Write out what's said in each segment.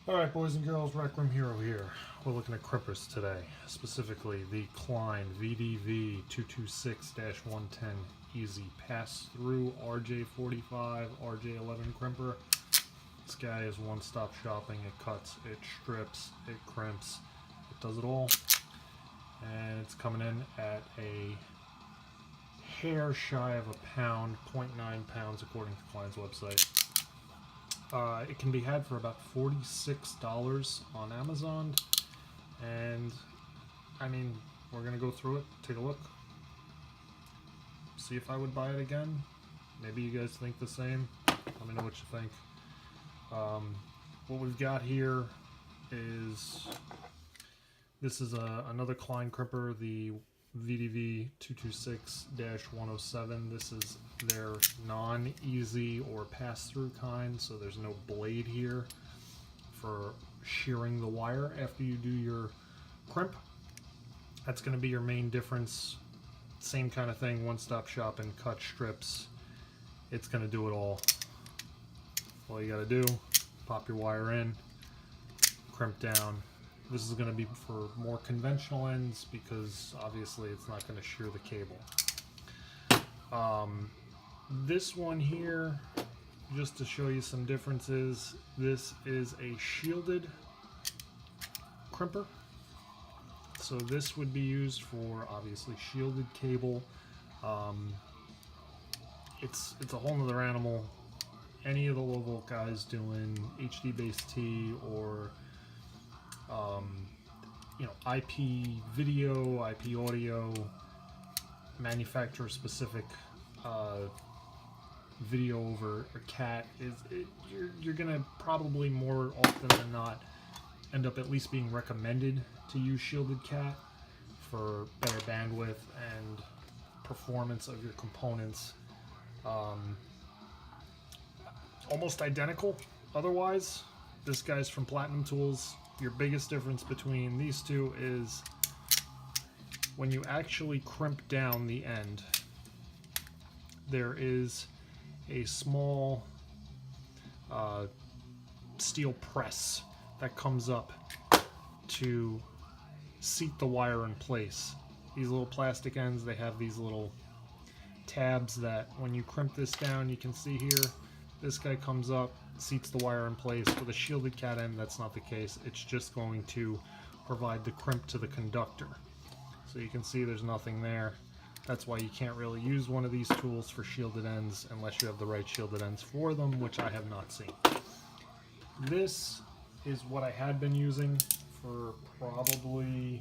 Alright, boys and girls, Rec Room Hero here. We're looking at crimpers today, specifically the Klein VDV226-110 Easy Pass-Through RJ45, RJ11 crimper. This guy is one-stop shopping. It cuts, it strips, it crimps, it does it all. And it's coming in at a hair shy of a pound, 0.9 pounds according to Klein's website. It can be had for about $46 on Amazon, and I mean, we're gonna go through it, take a look, see if I would buy it again. Maybe you guys think the same. Let me know what you think. What we've got here is another Klein crimper, the VDV226-107. This is their non-easy or pass-through kind, so there's no blade here for shearing the wire after you do your crimp. That's going to be your main difference. Same kind of thing, one-stop shopping, cut strips. It's going to do it all. All you got to do, pop your wire in, crimp down. This is going to be for more conventional ends because obviously it's not going to shear the cable. This one here, just to show you some differences, this is a shielded crimper. So this would be used for obviously shielded cable. It's a whole nother animal. Any of the low volt guys doing HD base T or IP video, IP audio, manufacturer specific video over a CAT you're gonna probably more often than not end up at least being recommended to use shielded CAT for better bandwidth and performance of your components. Almost identical otherwise. This guy's from Platinum Tools. Your biggest difference between these two is when you actually crimp down the end, there is a small steel press that comes up to seat the wire in place. These little plastic ends, they have these little tabs that when you crimp this down, you can see here, this guy comes up, seats the wire in place. With a shielded CAT end, that's not the case. It's just going to provide the crimp to the conductor. So you can see there's nothing there. That's why you can't really use one of these tools for shielded ends unless you have the right shielded ends for them, which I have not seen. This is what I had been using for probably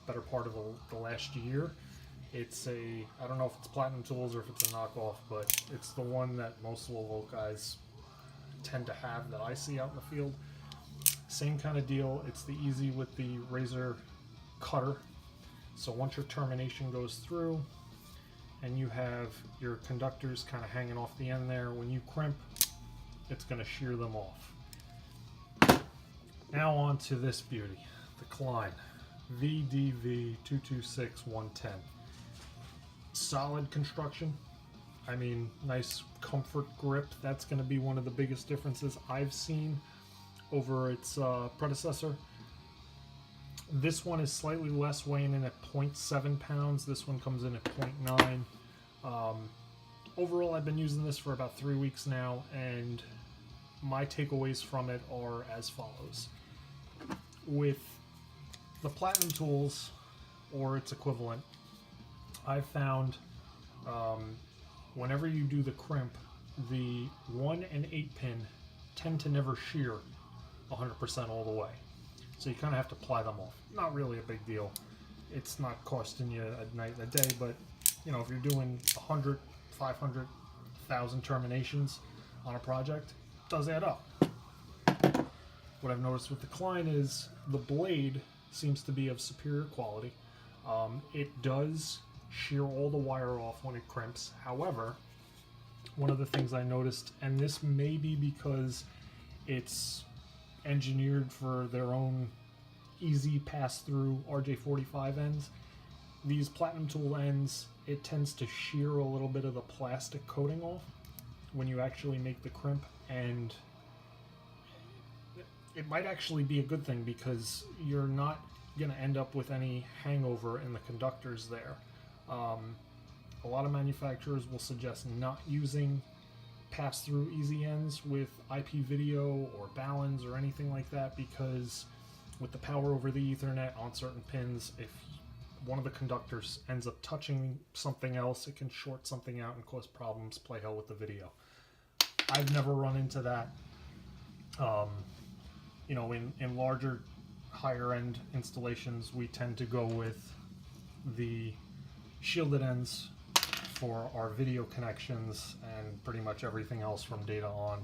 better part of the last year. It's I don't know if it's Platinum Tools or if it's a knockoff, but it's the one that most low volt guys tend to have that I see out in the field. Same kind of deal. It's the easy with the razor cutter. So once your termination goes through and you have your conductors kind of hanging off the end there, when you crimp, it's going to shear them off. Now on to this beauty, the Klein VDV226-110. Solid construction. I mean, nice comfort grip. That's going to be one of the biggest differences I've seen over its predecessor. This one is slightly less, weighing in at 0.7 pounds. This one comes in at 0.9. Overall, I've been using this for about 3 weeks now, and my takeaways from it are as follows. With the Platinum Tools, or its equivalent, I've found whenever you do the crimp, the 1 and 8 pin tend to never shear 100% all the way. So you kind of have to ply them off. Not really a big deal. It's not costing you a night and a day, but you know, if you're doing 100, 500, 1,000 terminations on a project, it does add up. What I've noticed with the Klein is the blade seems to be of superior quality. It does shear all the wire off when it crimps. However, one of the things I noticed, and this may be because it's engineered for their own easy pass-through RJ45 ends, these Platinum Tool ends, it tends to shear a little bit of the plastic coating off when you actually make the crimp, and it might actually be a good thing because you're not going to end up with any hangover in the conductors there. A lot of manufacturers will suggest not using pass-through easy ends with IP video or balance or anything like that, because with the power over the Ethernet on certain pins, if one of the conductors ends up touching something else, it can short something out and cause problems, play hell with the video. I've never run into that. You know, in larger, higher end installations, we tend to go with the shielded ends for our video connections, and pretty much everything else from data on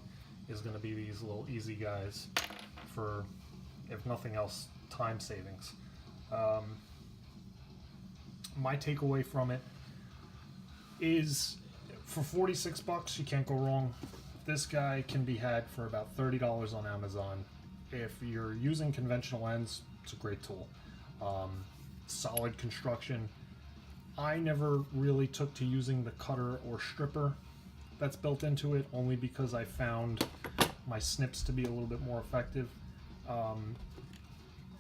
is going to be these little easy guys for, if nothing else, time savings. My takeaway from it is, for 46 bucks, you can't go wrong. This guy can be had for about $30 on Amazon. If you're using conventional ends, it's a great tool. Solid construction. I never really took to using the cutter or stripper that's built into it, only because I found my snips to be a little bit more effective.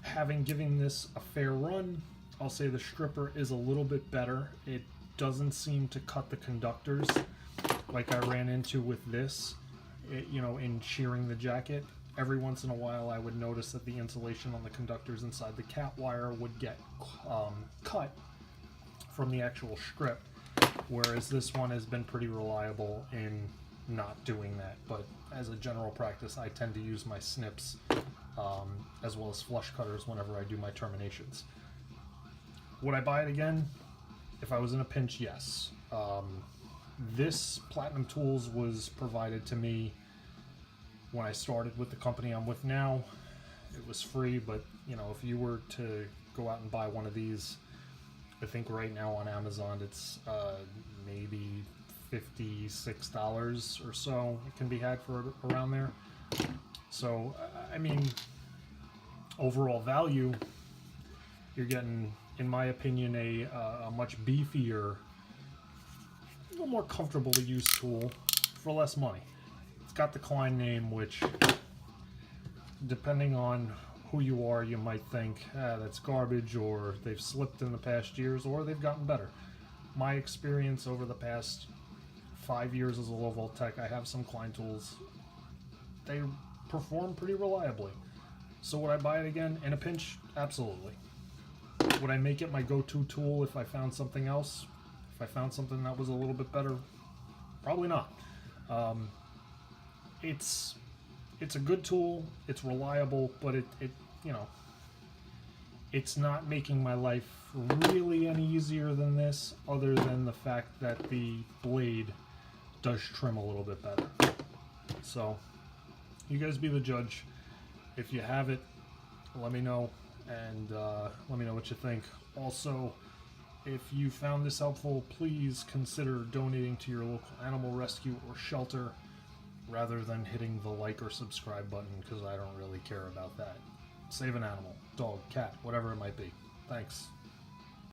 Having given this a fair run, I'll say the stripper is a little bit better. It doesn't seem to cut the conductors like I ran into with this, you know, in shearing the jacket. Every once in a while I would notice that the insulation on the conductors inside the cat wire would get cut from the actual strip, whereas this one has been pretty reliable in not doing that. But as a general practice, I tend to use my snips as well as flush cutters whenever I do my terminations. Would I buy it again? If I was in a pinch, yes. This Platinum Tools was provided to me when I started with the company I'm with now. It was free, but you know, if you were to go out and buy one of these, I think right now on Amazon it's maybe $56 or so. It can be had for around there. So I mean, overall value, you're getting, in my opinion, a much beefier, a little more comfortable to use tool for less money. It's got the Klein name, which, depending on who you are, you might think that's garbage, or they've slipped in the past years, or they've gotten better. My experience over the past 5 years as a low volt tech, I have some Klein tools. They perform pretty reliably. So would I buy it again in a pinch? Absolutely. Would I make it my go-to tool if I found something else? If I found something that was a little bit better? Probably not. It's a good tool, it's reliable, but it you know, it's not making my life really any easier than this, other than the fact that the blade does trim a little bit better. So you guys be the judge. If you have it, let me know, and let me know what you think. Also, if you found this helpful, please consider donating to your local animal rescue or shelter, rather than hitting the like or subscribe button, because I don't really care about that. Save an animal, dog, cat, whatever it might be. Thanks.